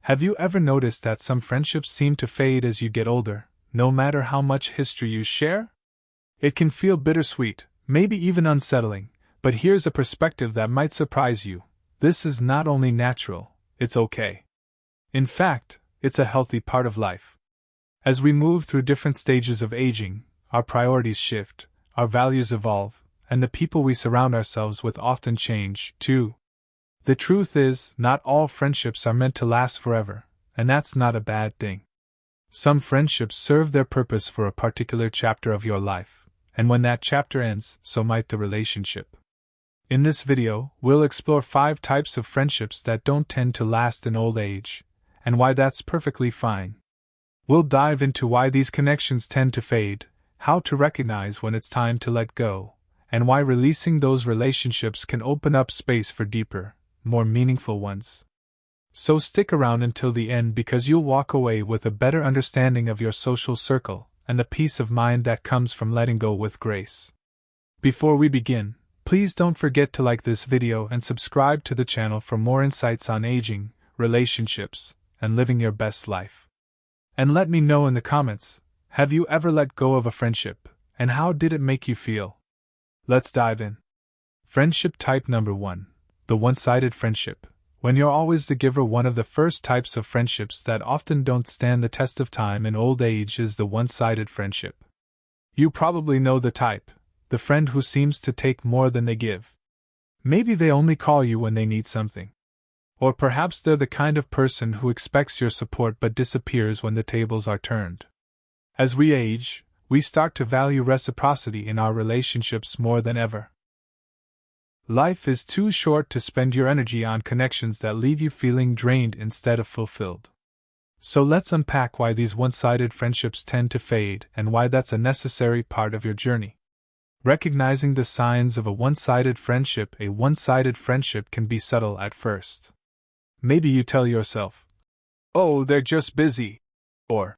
Have you ever noticed that some friendships seem to fade as you get older, no matter how much history you share? It can feel bittersweet, maybe even unsettling, but here's a perspective that might surprise you. This is not only natural, it's okay. In fact, it's a healthy part of life. As we move through different stages of aging, our priorities shift, our values evolve, and the people we surround ourselves with often change, too. The truth is, not all friendships are meant to last forever, and that's not a bad thing. Some friendships serve their purpose for a particular chapter of your life, and when that chapter ends, so might the relationship. In this video, we'll explore 5 types of friendships that don't tend to last in old age, and why that's perfectly fine. We'll dive into why these connections tend to fade, how to recognize when it's time to let go, and why releasing those relationships can open up space for deeper, more meaningful ones. So stick around until the end because you'll walk away with a better understanding of your social circle and the peace of mind that comes from letting go with grace. Before we begin, please don't forget to like this video and subscribe to the channel for more insights on aging, relationships, and living your best life. And let me know in the comments, have you ever let go of a friendship, and how did it make you feel? Let's dive in. Friendship type number 1, the one-sided friendship. When you're always the giver, one of the first types of friendships that often don't stand the test of time in old age is the one-sided friendship. You probably know the type, the friend who seems to take more than they give. Maybe they only call you when they need something. Or perhaps they're the kind of person who expects your support but disappears when the tables are turned. As we age, we start to value reciprocity in our relationships more than ever. Life is too short to spend your energy on connections that leave you feeling drained instead of fulfilled. So let's unpack why these one-sided friendships tend to fade and why that's a necessary part of your journey. Recognizing the signs of a one-sided friendship. A one-sided friendship can be subtle at first. Maybe you tell yourself, "Oh, they're just busy," or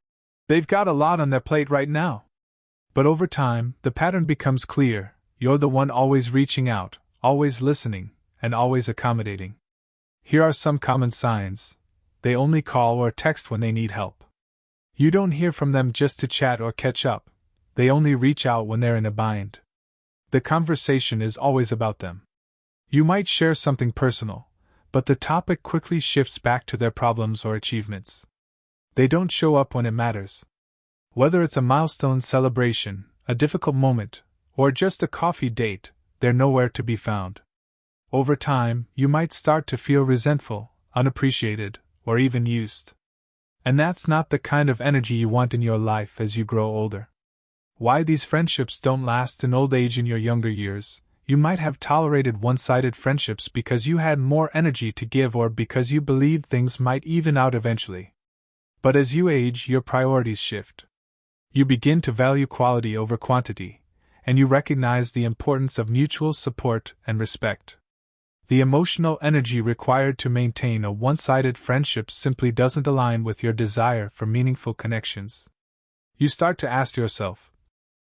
"They've got a lot on their plate right now." But over time, the pattern becomes clear. You're the one always reaching out, always listening, and always accommodating. Here are some common signs. They only call or text when they need help. You don't hear from them just to chat or catch up. They only reach out when they're in a bind. The conversation is always about them. You might share something personal, but the topic quickly shifts back to their problems or achievements. They don't show up when it matters. Whether it's a milestone celebration, a difficult moment, or just a coffee date, they're nowhere to be found. Over time, you might start to feel resentful, unappreciated, or even used. And that's not the kind of energy you want in your life as you grow older. Why these friendships don't last in old age. In your younger years, you might have tolerated one-sided friendships because you had more energy to give or because you believed things might even out eventually. But as you age, your priorities shift. You begin to value quality over quantity, and you recognize the importance of mutual support and respect. The emotional energy required to maintain a one-sided friendship simply doesn't align with your desire for meaningful connections. You start to ask yourself,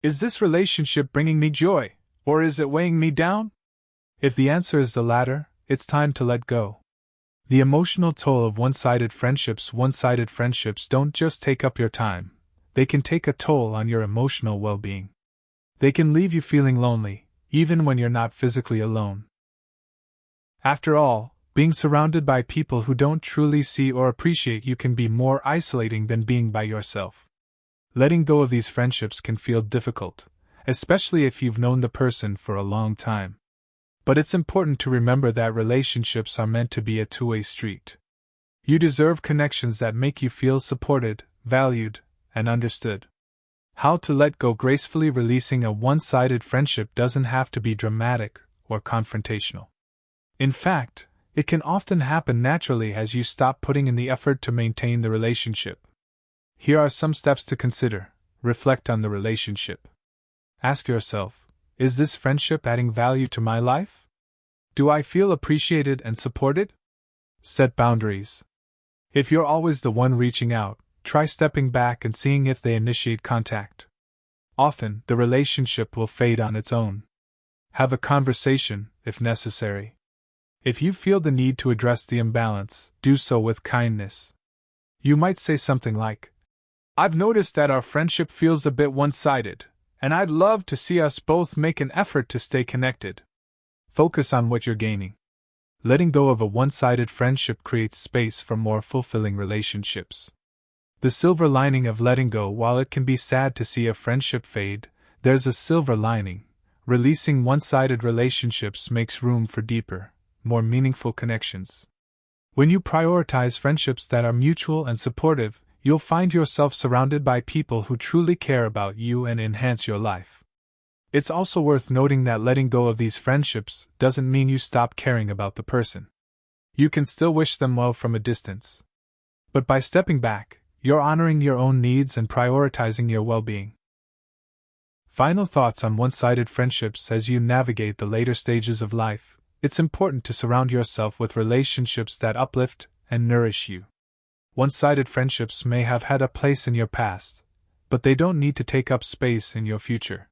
is this relationship bringing me joy, or is it weighing me down? If the answer is the latter, it's time to let go. The emotional toll of one-sided friendships. One-sided friendships don't just take up your time, they can take a toll on your emotional well-being. They can leave you feeling lonely, even when you're not physically alone. After all, being surrounded by people who don't truly see or appreciate you can be more isolating than being by yourself. Letting go of these friendships can feel difficult, especially if you've known the person for a long time. But it's important to remember that relationships are meant to be a two-way street. You deserve connections that make you feel supported, valued, and understood. How to let go gracefully. Releasing a one-sided friendship doesn't have to be dramatic or confrontational. In fact, it can often happen naturally as you stop putting in the effort to maintain the relationship. Here are some steps to consider. Reflect on the relationship. Ask yourself, is this friendship adding value to my life? Do I feel appreciated and supported? Set boundaries. If you're always the one reaching out, try stepping back and seeing if they initiate contact. Often, the relationship will fade on its own. Have a conversation, if necessary. If you feel the need to address the imbalance, do so with kindness, You might say something like, "I've noticed that our friendship feels a bit one-sided, and I'd love to see us both make an effort to stay connected." Focus on what you're gaining. Letting go of a one-sided friendship creates space for more fulfilling relationships. The silver lining of letting go: while it can be sad to see a friendship fade, there's a silver lining. Releasing one-sided relationships makes room for deeper, more meaningful connections. When you prioritize friendships that are mutual and supportive, you'll find yourself surrounded by people who truly care about you and enhance your life. It's also worth noting that letting go of these friendships doesn't mean you stop caring about the person. You can still wish them well from a distance. But by stepping back, you're honoring your own needs and prioritizing your well-being. Final thoughts on one-sided friendships. As you navigate the later stages of life, it's important to surround yourself with relationships that uplift and nourish you. One-sided friendships may have had a place in your past, but they don't need to take up space in your future.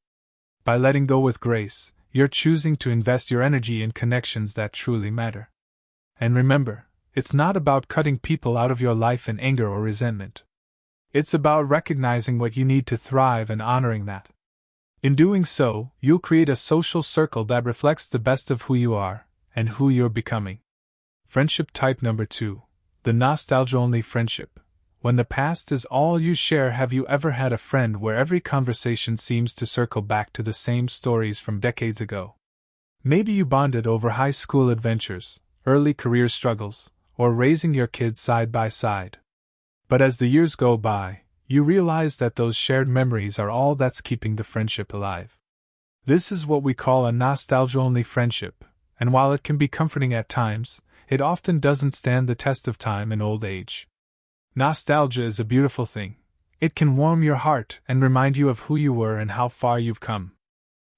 By letting go with grace, you're choosing to invest your energy in connections that truly matter. And remember, it's not about cutting people out of your life in anger or resentment. It's about recognizing what you need to thrive and honoring that. In doing so, you'll create a social circle that reflects the best of who you are and who you're becoming. Friendship type number 2. The nostalgia-only friendship. When the past is all you share. Have you ever had a friend where every conversation seems to circle back to the same stories from decades ago? Maybe you bonded over high school adventures, early career struggles, or raising your kids side by side. But as the years go by, you realize that those shared memories are all that's keeping the friendship alive. This is what we call a nostalgia-only friendship, and while it can be comforting at times, it often doesn't stand the test of time in old age. Nostalgia is a beautiful thing. It can warm your heart and remind you of who you were and how far you've come.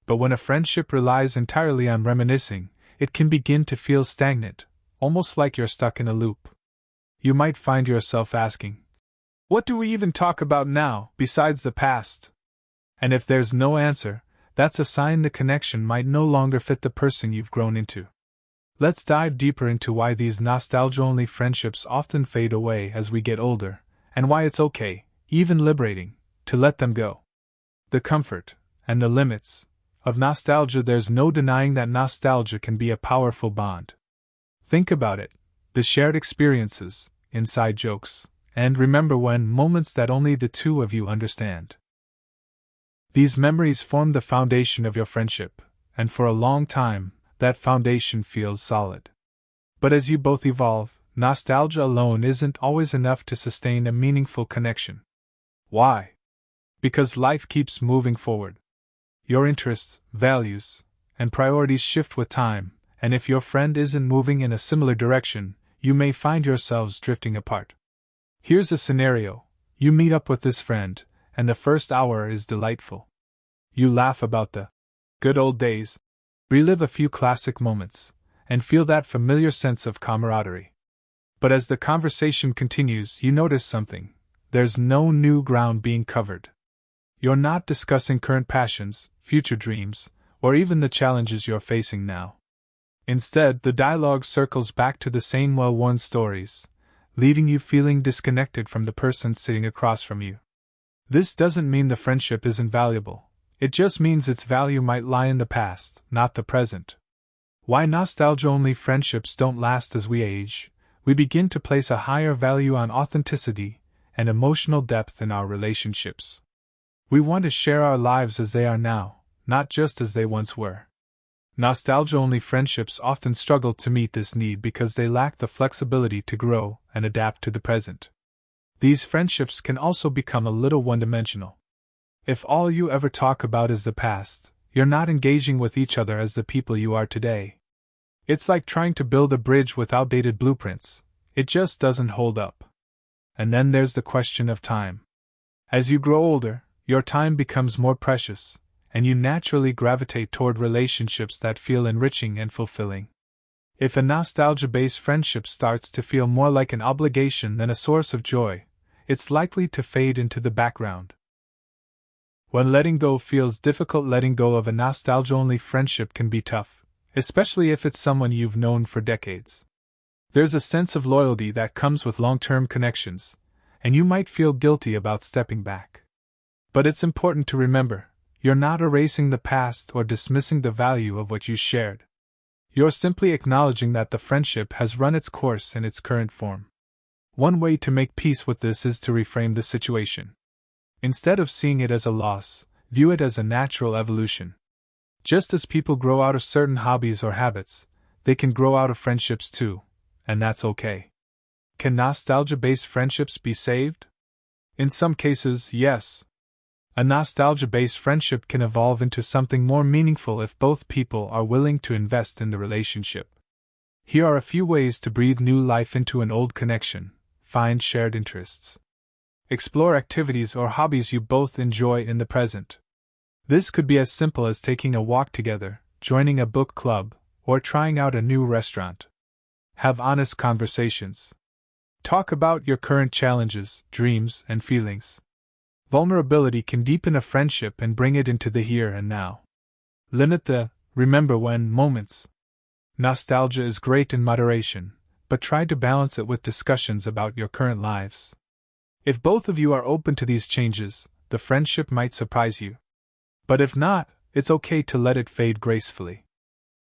But when a friendship relies entirely on reminiscing, it can begin to feel stagnant, almost like you're stuck in a loop. You might find yourself asking, "What do we even talk about now, besides the past?" And if there's no answer, that's a sign the connection might no longer fit the person you've grown into. Let's dive deeper into why these nostalgia-only friendships often fade away as we get older, and why it's okay, even liberating, to let them go. The comfort, and the limits, of nostalgia. There's no denying that nostalgia can be a powerful bond. Think about it: the shared experiences, inside jokes, and remember when moments that only the two of you understand. These memories form the foundation of your friendship, and for a long time, that foundation feels solid. But as you both evolve, nostalgia alone isn't always enough to sustain a meaningful connection. Why? Because life keeps moving forward. Your interests, values, and priorities shift with time, and if your friend isn't moving in a similar direction, you may find yourselves drifting apart. Here's a scenario: you meet up with this friend, and the first hour is delightful. You laugh about the good old days, relive a few classic moments, and feel that familiar sense of camaraderie. But as the conversation continues, you notice something: there's no new ground being covered. You're not discussing current passions, future dreams, or even the challenges you're facing now. Instead, the dialogue circles back to the same well-worn stories, leaving you feeling disconnected from the person sitting across from you. This doesn't mean the friendship isn't valuable. It just means its value might lie in the past, not the present. Why nostalgia-only friendships don't last? As we age, we begin to place a higher value on authenticity and emotional depth in our relationships. We want to share our lives as they are now, not just as they once were. Nostalgia-only friendships often struggle to meet this need because they lack the flexibility to grow and adapt to the present. These friendships can also become a little one-dimensional. If all you ever talk about is the past, you're not engaging with each other as the people you are today. It's like trying to build a bridge with outdated blueprints. It just doesn't hold up. And then there's the question of time. As you grow older, your time becomes more precious, and you naturally gravitate toward relationships that feel enriching and fulfilling. If a nostalgia-based friendship starts to feel more like an obligation than a source of joy, it's likely to fade into the background. When letting go feels difficult, letting go of a nostalgia-only friendship can be tough, especially if it's someone you've known for decades. There's a sense of loyalty that comes with long-term connections, and you might feel guilty about stepping back. But it's important to remember, you're not erasing the past or dismissing the value of what you shared. You're simply acknowledging that the friendship has run its course in its current form. One way to make peace with this is to reframe the situation. Instead of seeing it as a loss, view it as a natural evolution. Just as people grow out of certain hobbies or habits, they can grow out of friendships too, and that's okay. Can nostalgia-based friendships be saved? In some cases, yes. A nostalgia-based friendship can evolve into something more meaningful if both people are willing to invest in the relationship. Here are a few ways to breathe new life into an old connection. Find shared interests. Explore activities or hobbies you both enjoy in the present. This could be as simple as taking a walk together, joining a book club, or trying out a new restaurant. Have honest conversations. Talk about your current challenges, dreams, and feelings. Vulnerability can deepen a friendship and bring it into the here and now. Limit the remember when moments. Nostalgia is great in moderation, but try to balance it with discussions about your current lives. If both of you are open to these changes, the friendship might surprise you. But if not, it's okay to let it fade gracefully.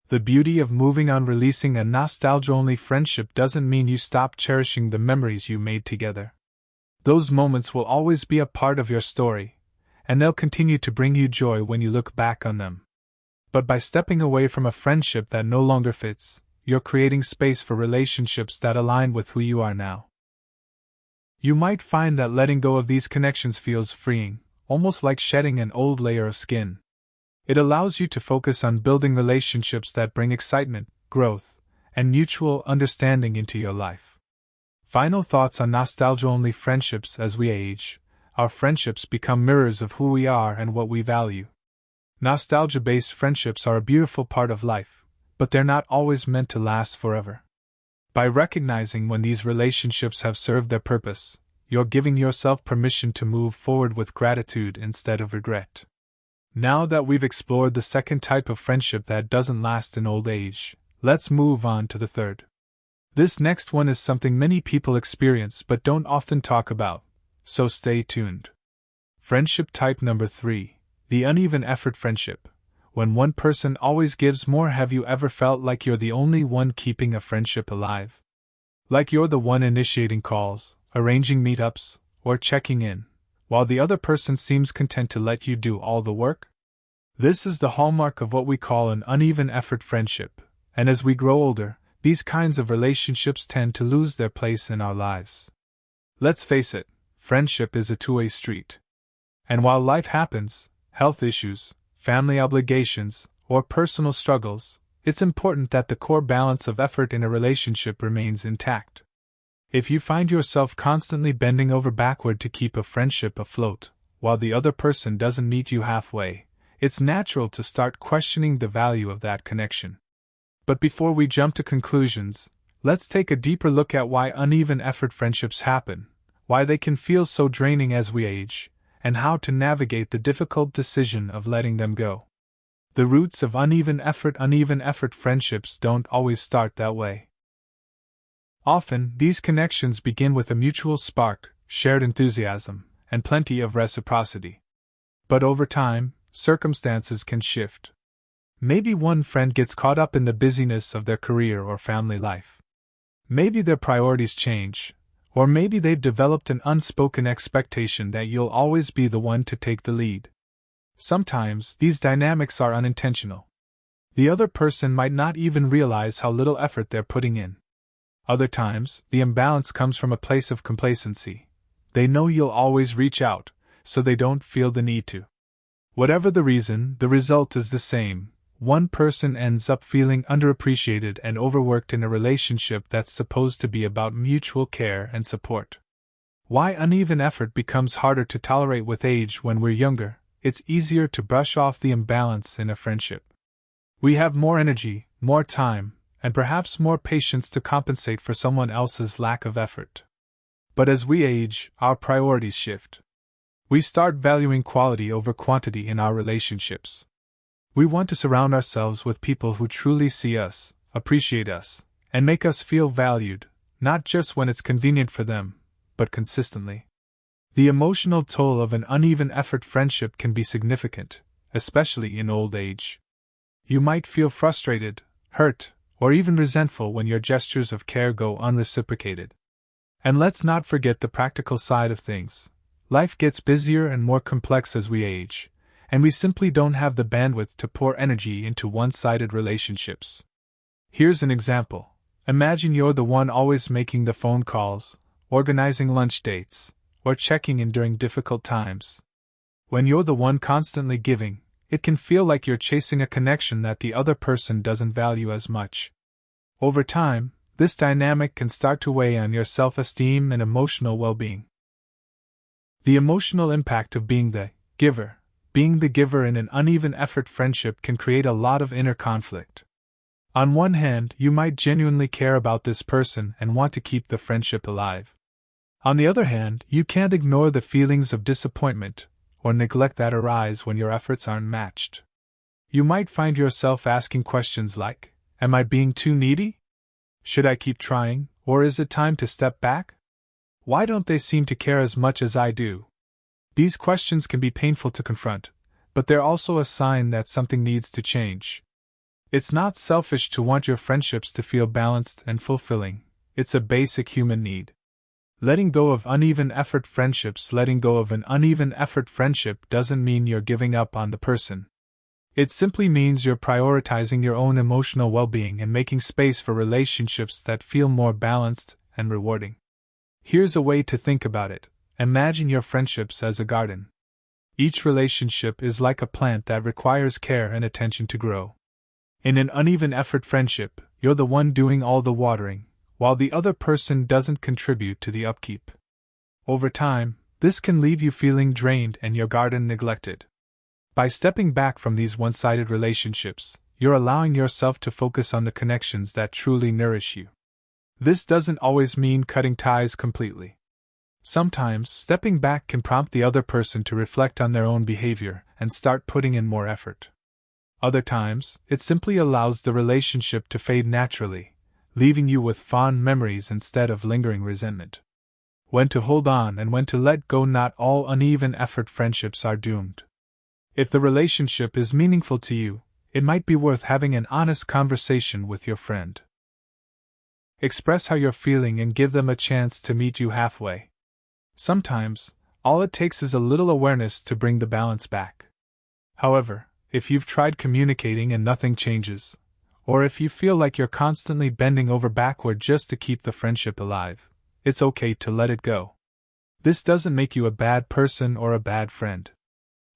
The beauty of moving on. Releasing a nostalgia-only friendship doesn't mean you stop cherishing the memories you made together. Those moments will always be a part of your story, and they'll continue to bring you joy when you look back on them. But by stepping away from a friendship that no longer fits, you're creating space for relationships that align with who you are now. You might find that letting go of these connections feels freeing, almost like shedding an old layer of skin. It allows you to focus on building relationships that bring excitement, growth, and mutual understanding into your life. Final thoughts on nostalgia-only friendships. As we age, our friendships become mirrors of who we are and what we value. Nostalgia-based friendships are a beautiful part of life, but they're not always meant to last forever. By recognizing when these relationships have served their purpose, you're giving yourself permission to move forward with gratitude instead of regret. Now that we've explored the second type of friendship that doesn't last in old age, let's move on to the third. This next one is something many people experience but don't often talk about, so stay tuned. Friendship type number 3, the uneven effort friendship. When one person always gives more. Have you ever felt like you're the only one keeping a friendship alive? Like you're the one initiating calls, arranging meetups, or checking in, while the other person seems content to let you do all the work? This is the hallmark of what we call an uneven effort friendship, and as we grow older, these kinds of relationships tend to lose their place in our lives. Let's face it, friendship is a two-way street. And while life happens, health issues, family obligations, or personal struggles, it's important that the core balance of effort in a relationship remains intact. If you find yourself constantly bending over backward to keep a friendship afloat, while the other person doesn't meet you halfway, it's natural to start questioning the value of that connection. But before we jump to conclusions, let's take a deeper look at why uneven effort friendships happen, why they can feel so draining as we age, and how to navigate the difficult decision of letting them go. The roots of uneven effort friendships don't always start that way. Often, these connections begin with a mutual spark, shared enthusiasm, and plenty of reciprocity. But over time, circumstances can shift. Maybe one friend gets caught up in the busyness of their career or family life. Maybe their priorities change, or maybe they've developed an unspoken expectation that you'll always be the one to take the lead. Sometimes, these dynamics are unintentional. The other person might not even realize how little effort they're putting in. Other times, the imbalance comes from a place of complacency. They know you'll always reach out, so they don't feel the need to. Whatever the reason, the result is the same. One person ends up feeling underappreciated and overworked in a relationship that's supposed to be about mutual care and support. Why uneven effort becomes harder to tolerate with age. When we're younger, it's easier to brush off the imbalance in a friendship. We have more energy, more time, and perhaps more patience to compensate for someone else's lack of effort. But as we age, our priorities shift. We start valuing quality over quantity in our relationships. We want to surround ourselves with people who truly see us, appreciate us, and make us feel valued, not just when it's convenient for them, but consistently. The emotional toll of an uneven effort friendship can be significant, especially in old age. You might feel frustrated, hurt, or even resentful when your gestures of care go unreciprocated. And let's not forget the practical side of things. Life gets busier and more complex as we age, and we simply don't have the bandwidth to pour energy into one-sided relationships. Here's an example. Imagine you're the one always making the phone calls, organizing lunch dates, or checking in during difficult times. When you're the one constantly giving, it can feel like you're chasing a connection that the other person doesn't value as much. Over time, this dynamic can start to weigh on your self-esteem and emotional well-being. The emotional impact of being the giver. Being the giver in an uneven effort friendship can create a lot of inner conflict. On one hand, you might genuinely care about this person and want to keep the friendship alive. On the other hand, you can't ignore the feelings of disappointment or neglect that arise when your efforts aren't matched. You might find yourself asking questions like, am I being too needy? Should I keep trying, or is it time to step back? Why don't they seem to care as much as I do? These questions can be painful to confront, but they're also a sign that something needs to change. It's not selfish to want your friendships to feel balanced and fulfilling. It's a basic human need. Letting go of uneven effort friendships. Letting go of an uneven effort friendship doesn't mean you're giving up on the person. It simply means you're prioritizing your own emotional well-being and making space for relationships that feel more balanced and rewarding. Here's a way to think about it. Imagine your friendships as a garden. Each relationship is like a plant that requires care and attention to grow. In an uneven effort friendship, you're the one doing all the watering, while the other person doesn't contribute to the upkeep. Over time, this can leave you feeling drained and your garden neglected. By stepping back from these one-sided relationships, you're allowing yourself to focus on the connections that truly nourish you. This doesn't always mean cutting ties completely. Sometimes, stepping back can prompt the other person to reflect on their own behavior and start putting in more effort. Other times, it simply allows the relationship to fade naturally, leaving you with fond memories instead of lingering resentment. When to hold on and when to let go. Not all uneven effort friendships are doomed. If the relationship is meaningful to you, it might be worth having an honest conversation with your friend. Express how you're feeling and give them a chance to meet you halfway. Sometimes, all it takes is a little awareness to bring the balance back. However, if you've tried communicating and nothing changes, or if you feel like you're constantly bending over backward just to keep the friendship alive, it's okay to let it go. This doesn't make you a bad person or a bad friend.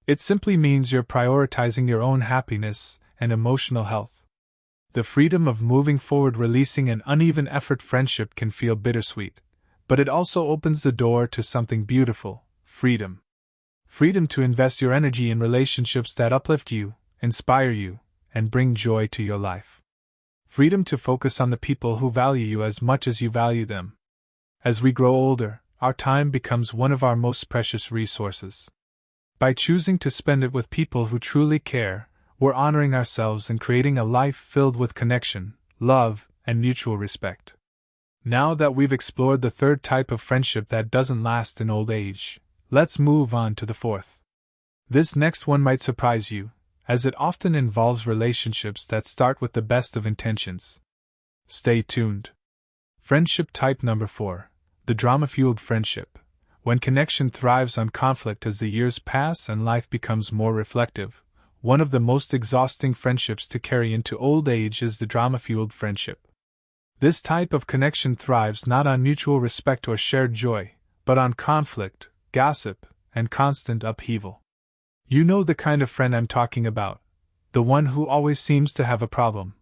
It simply means you're prioritizing your own happiness and emotional health. The freedom of moving forward. Releasing an uneven effort friendship can feel bittersweet, but it also opens the door to something beautiful: freedom. Freedom to invest your energy in relationships that uplift you, inspire you, and bring joy to your life. Freedom to focus on the people who value you as much as you value them. As we grow older, our time becomes one of our most precious resources. By choosing to spend it with people who truly care, we're honoring ourselves and creating a life filled with connection, love, and mutual respect. Now that we've explored the third type of friendship that doesn't last in old age, let's move on to the fourth. This next one might surprise you, as it often involves relationships that start with the best of intentions. Stay tuned. Friendship type number 4, the drama-fueled friendship. When connection thrives on conflict. As the years pass and life becomes more reflective, one of the most exhausting friendships to carry into old age is the drama-fueled friendship. This type of connection thrives not on mutual respect or shared joy, but on conflict, gossip, and constant upheaval. You know the kind of friend I'm talking about, the one who always seems to have a problem,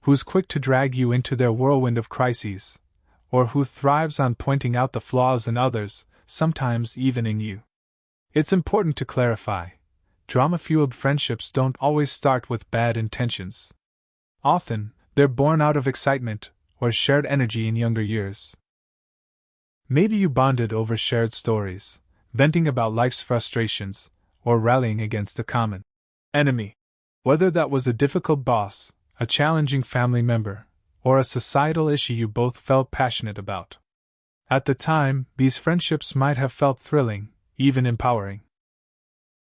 who's quick to drag you into their whirlwind of crises, or who thrives on pointing out the flaws in others, sometimes even in you. It's important to clarify, drama-fueled friendships don't always start with bad intentions. Often, they're born out of excitement or shared energy in younger years. Maybe you bonded over shared stories, venting about life's frustrations, or rallying against a common enemy. Whether that was a difficult boss, a challenging family member, or a societal issue you both felt passionate about. At the time, these friendships might have felt thrilling, even empowering.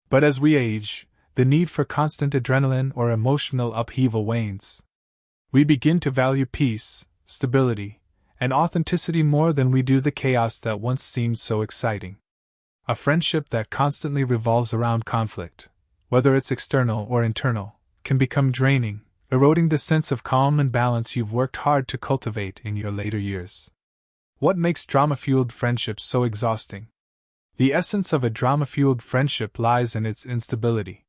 But as we age, the need for constant adrenaline or emotional upheaval wanes. We begin to value peace, stability, and authenticity more than we do the chaos that once seemed so exciting. A friendship that constantly revolves around conflict, whether it's external or internal, can become draining, eroding the sense of calm and balance you've worked hard to cultivate in your later years. What makes drama-fueled friendships so exhausting? The essence of a drama-fueled friendship lies in its instability.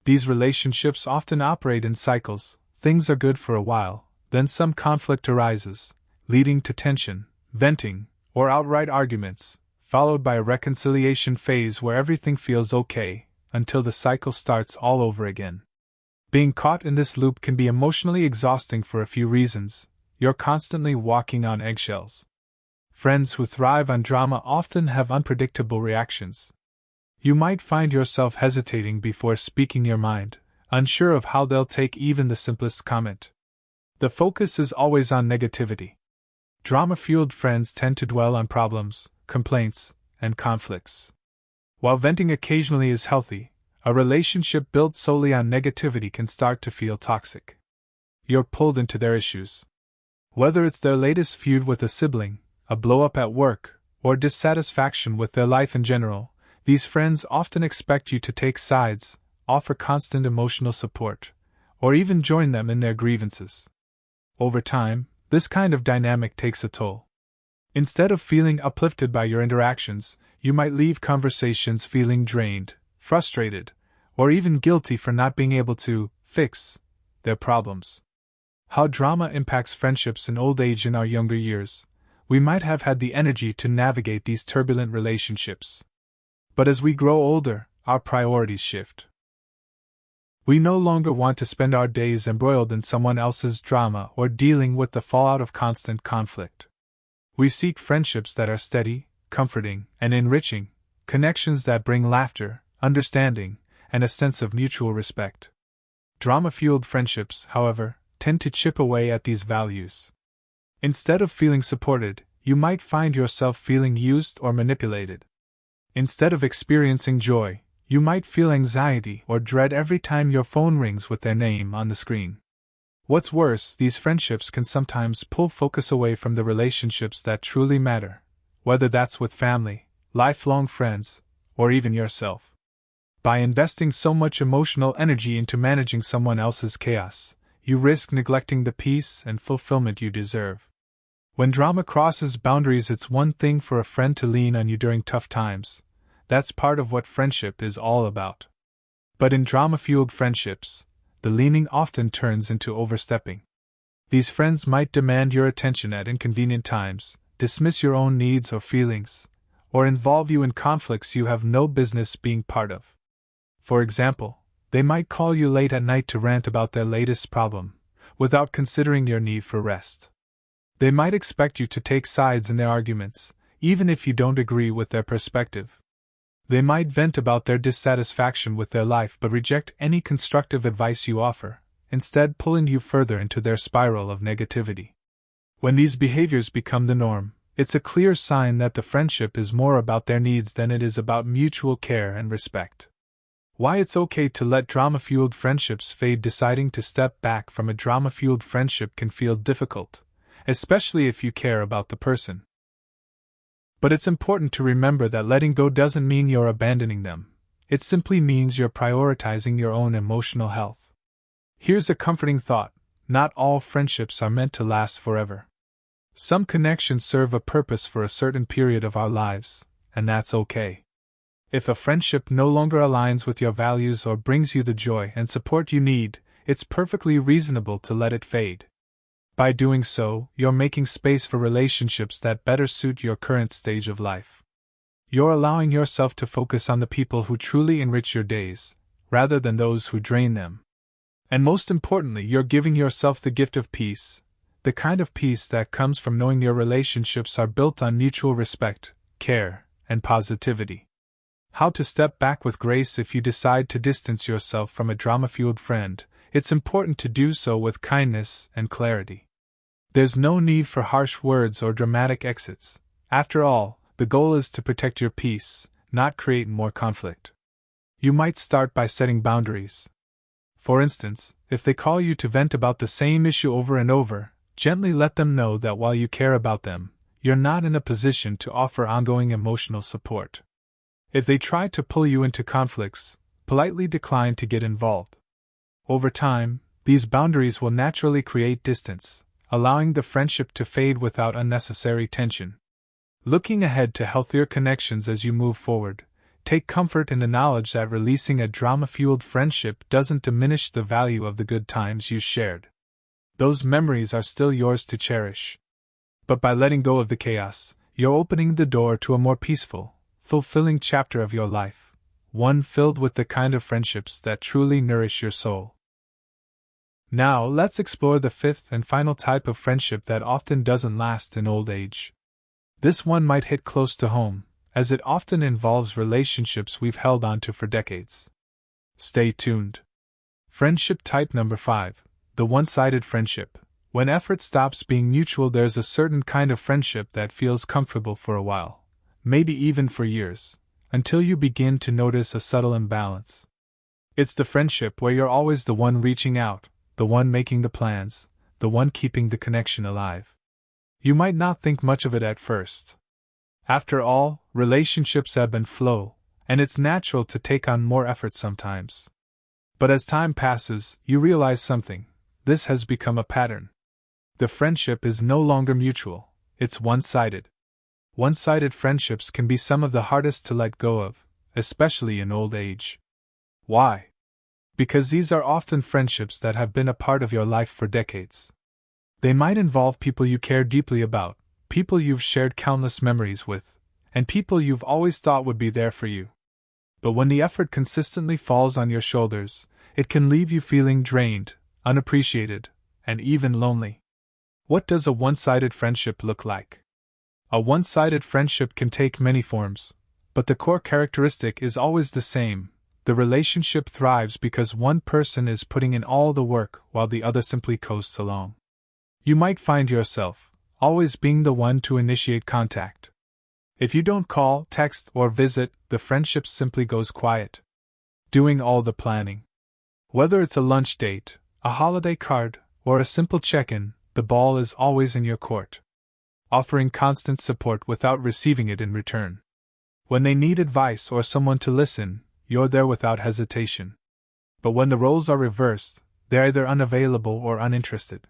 These relationships often operate in cycles. Things are good for a while, then some conflict arises, leading to tension, venting, or outright arguments, followed by a reconciliation phase where everything feels okay, until the cycle starts all over again. Being caught in this loop can be emotionally exhausting for a few reasons. You're constantly walking on eggshells. Friends who thrive on drama often have unpredictable reactions. You might find yourself hesitating before speaking your mind, unsure of how they'll take even the simplest comment. The focus is always on negativity. Drama-fueled friends tend to dwell on problems, complaints, and conflicts. While venting occasionally is healthy, a relationship built solely on negativity can start to feel toxic. You're pulled into their issues. Whether it's their latest feud with a sibling, a blow-up at work, or dissatisfaction with their life in general, these friends often expect you to take sides, offer constant emotional support, or even join them in their grievances. Over time, this kind of dynamic takes a toll. Instead of feeling uplifted by your interactions, you might leave conversations feeling drained, frustrated, or even guilty for not being able to fix their problems. How drama impacts friendships in old age. In our younger years, we might have had the energy to navigate these turbulent relationships. But as we grow older, our priorities shift. We no longer want to spend our days embroiled in someone else's drama or dealing with the fallout of constant conflict. We seek friendships that are steady, comforting, and enriching, connections that bring laughter, understanding, and a sense of mutual respect. Drama-fueled friendships, however, tend to chip away at these values. Instead of feeling supported, you might find yourself feeling used or manipulated. Instead of experiencing joy, you might feel anxiety or dread every time your phone rings with their name on the screen. What's worse, these friendships can sometimes pull focus away from the relationships that truly matter, whether that's with family, lifelong friends, or even yourself. By investing so much emotional energy into managing someone else's chaos, you risk neglecting the peace and fulfillment you deserve. When drama crosses boundaries, it's one thing for a friend to lean on you during tough times. That's part of what friendship is all about. But in drama-fueled friendships, the leaning often turns into overstepping. These friends might demand your attention at inconvenient times, dismiss your own needs or feelings, or involve you in conflicts you have no business being part of. For example, they might call you late at night to rant about their latest problem, without considering your need for rest. They might expect you to take sides in their arguments, even if you don't agree with their perspective. They might vent about their dissatisfaction with their life but reject any constructive advice you offer, instead pulling you further into their spiral of negativity. When these behaviors become the norm, it's a clear sign that the friendship is more about their needs than it is about mutual care and respect. Why it's okay to let drama-fueled friendships fade. Deciding to step back from a drama-fueled friendship can feel difficult, especially if you care about the person. But it's important to remember that letting go doesn't mean you're abandoning them. It simply means you're prioritizing your own emotional health. Here's a comforting thought: not all friendships are meant to last forever. Some connections serve a purpose for a certain period of our lives, and that's okay. If a friendship no longer aligns with your values or brings you the joy and support you need, it's perfectly reasonable to let it fade. By doing so, you're making space for relationships that better suit your current stage of life. You're allowing yourself to focus on the people who truly enrich your days, rather than those who drain them. And most importantly, you're giving yourself the gift of peace, the kind of peace that comes from knowing your relationships are built on mutual respect, care, and positivity. How to step back with grace. If you decide to distance yourself from a drama-fueled friend, it's important to do so with kindness and clarity. There's no need for harsh words or dramatic exits. After all, the goal is to protect your peace, not create more conflict. You might start by setting boundaries. For instance, if they call you to vent about the same issue over and over, gently let them know that while you care about them, you're not in a position to offer ongoing emotional support. If they try to pull you into conflicts, politely decline to get involved. Over time, these boundaries will naturally create distance, allowing the friendship to fade without unnecessary tension. Looking ahead to healthier connections as you move forward, take comfort in the knowledge that releasing a drama-fueled friendship doesn't diminish the value of the good times you shared. Those memories are still yours to cherish. But by letting go of the chaos, you're opening the door to a more peaceful, fulfilling chapter of your life, one filled with the kind of friendships that truly nourish your soul. Now, let's explore the fifth and final type of friendship that often doesn't last in old age. This one might hit close to home, as it often involves relationships we've held onto for decades. Stay tuned. Friendship type number 5, the one-sided friendship. When effort stops being mutual, there's a certain kind of friendship that feels comfortable for a while, maybe even for years, until you begin to notice a subtle imbalance. It's the friendship where you're always the one reaching out, the one making the plans, the one keeping the connection alive. You might not think much of it at first. After all, relationships ebb and flow, and it's natural to take on more effort sometimes. But as time passes, you realize something. This has become a pattern. The friendship is no longer mutual, it's one-sided. One-sided friendships can be some of the hardest to let go of, especially in old age. Why? Because these are often friendships that have been a part of your life for decades. They might involve people you care deeply about, people you've shared countless memories with, and people you've always thought would be there for you. But when the effort consistently falls on your shoulders, it can leave you feeling drained, unappreciated, and even lonely. What does a one-sided friendship look like? A one-sided friendship can take many forms, but the core characteristic is always the same. The relationship thrives because one person is putting in all the work while the other simply coasts along. You might find yourself always being the one to initiate contact. If you don't call, text, or visit, the friendship simply goes quiet. Doing all the planning. Whether it's a lunch date, a holiday card, or a simple check-in, the ball is always in your court. Offering constant support without receiving it in return. When they need advice or someone to listen, you're there without hesitation. But when the roles are reversed, they're either unavailable or uninterested.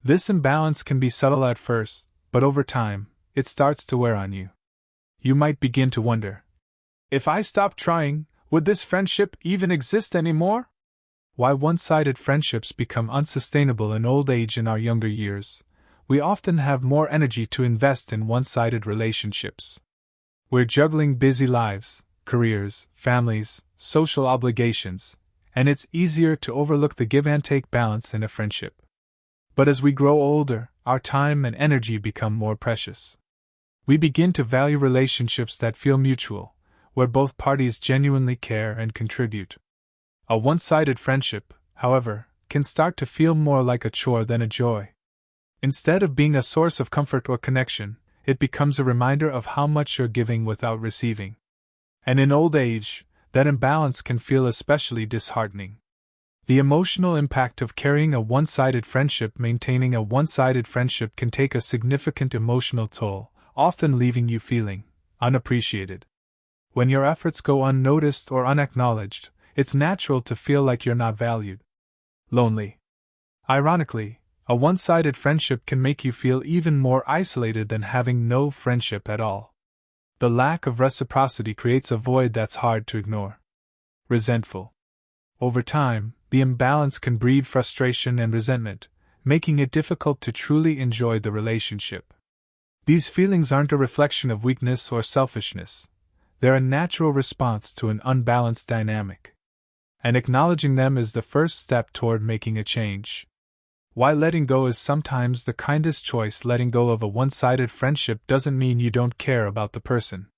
This imbalance can be subtle at first, but over time, it starts to wear on you. You might begin to wonder, if I stopped trying, would this friendship even exist anymore? Why one-sided friendships become unsustainable in old age. In our younger years, we often have more energy to invest in one-sided relationships. We're juggling busy lives, careers, families, social obligations, and it's easier to overlook the give-and-take balance in a friendship. But as we grow older, our time and energy become more precious. We begin to value relationships that feel mutual, where both parties genuinely care and contribute. A one-sided friendship, however, can start to feel more like a chore than a joy. Instead of being a source of comfort or connection, it becomes a reminder of how much you're giving without receiving. And in old age, that imbalance can feel especially disheartening. The emotional impact of carrying a one-sided friendship. Maintaining a one-sided friendship can take a significant emotional toll, often leaving you feeling unappreciated. When your efforts go unnoticed or unacknowledged, it's natural to feel like you're not valued. Lonely. Ironically, a one-sided friendship can make you feel even more isolated than having no friendship at all. The lack of reciprocity creates a void that's hard to ignore. Resentful. Over time, the imbalance can breed frustration and resentment, making it difficult to truly enjoy the relationship. These feelings aren't a reflection of weakness or selfishness. They're a natural response to an unbalanced dynamic. And acknowledging them is the first step toward making a change. While letting go is sometimes the kindest choice, letting go of a one-sided friendship doesn't mean you don't care about the person.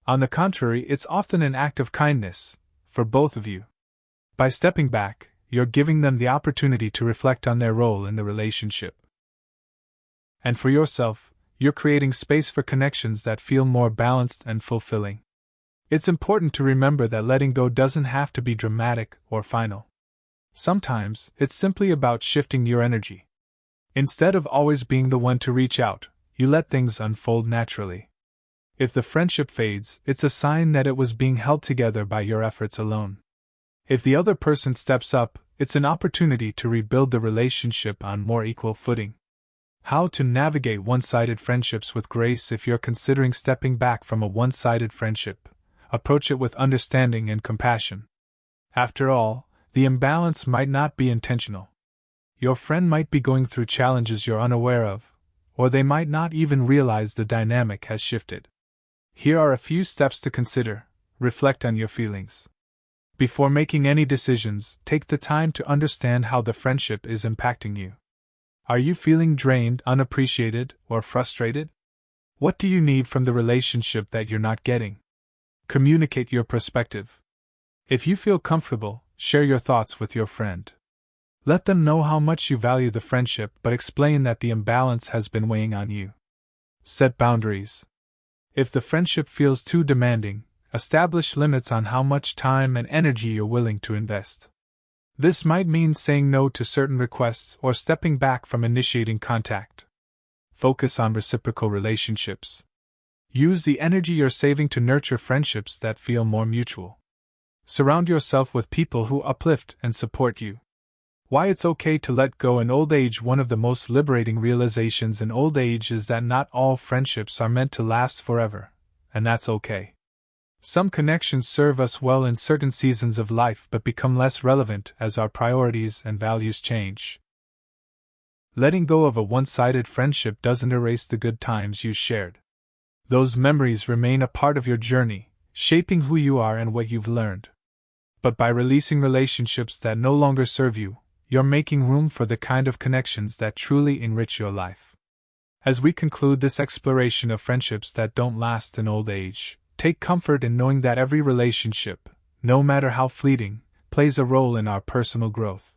On the contrary, it's often an act of kindness, for both of you. By stepping back, you're giving them the opportunity to reflect on their role in the relationship. And for yourself, you're creating space for connections that feel more balanced and fulfilling. It's important to remember that letting go doesn't have to be dramatic or final. Sometimes, it's simply about shifting your energy. Instead of always being the one to reach out, you let things unfold naturally. If the friendship fades, it's a sign that it was being held together by your efforts alone. If the other person steps up, it's an opportunity to rebuild the relationship on more equal footing. How to navigate one-sided friendships with grace. If you're considering stepping back from a one-sided friendship, approach it with understanding and compassion. After all, the imbalance might not be intentional. Your friend might be going through challenges you're unaware of, or they might not even realize the dynamic has shifted. Here are a few steps to consider. Reflect on your feelings. Before making any decisions, take the time to understand how the friendship is impacting you. Are you feeling drained, unappreciated, or frustrated? What do you need from the relationship that you're not getting? Communicate your perspective. If you feel comfortable, share your thoughts with your friend. Let them know how much you value the friendship, but explain that the imbalance has been weighing on you. Set boundaries. If the friendship feels too demanding, establish limits on how much time and energy you're willing to invest. This might mean saying no to certain requests or stepping back from initiating contact. Focus on reciprocal relationships. Use the energy you're saving to nurture friendships that feel more mutual. Surround yourself with people who uplift and support you. Why it's okay to let go in old age. One of the most liberating realizations in old age is that not all friendships are meant to last forever, and that's okay. Some connections serve us well in certain seasons of life but become less relevant as our priorities and values change. Letting go of a one-sided friendship doesn't erase the good times you shared. Those memories remain a part of your journey, shaping who you are and what you've learned. But by releasing relationships that no longer serve you, you're making room for the kind of connections that truly enrich your life. As we conclude this exploration of friendships that don't last in old age, take comfort in knowing that every relationship, no matter how fleeting, plays a role in our personal growth.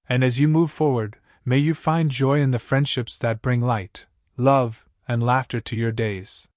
And as you move forward, may you find joy in the friendships that bring light, love, and laughter to your days.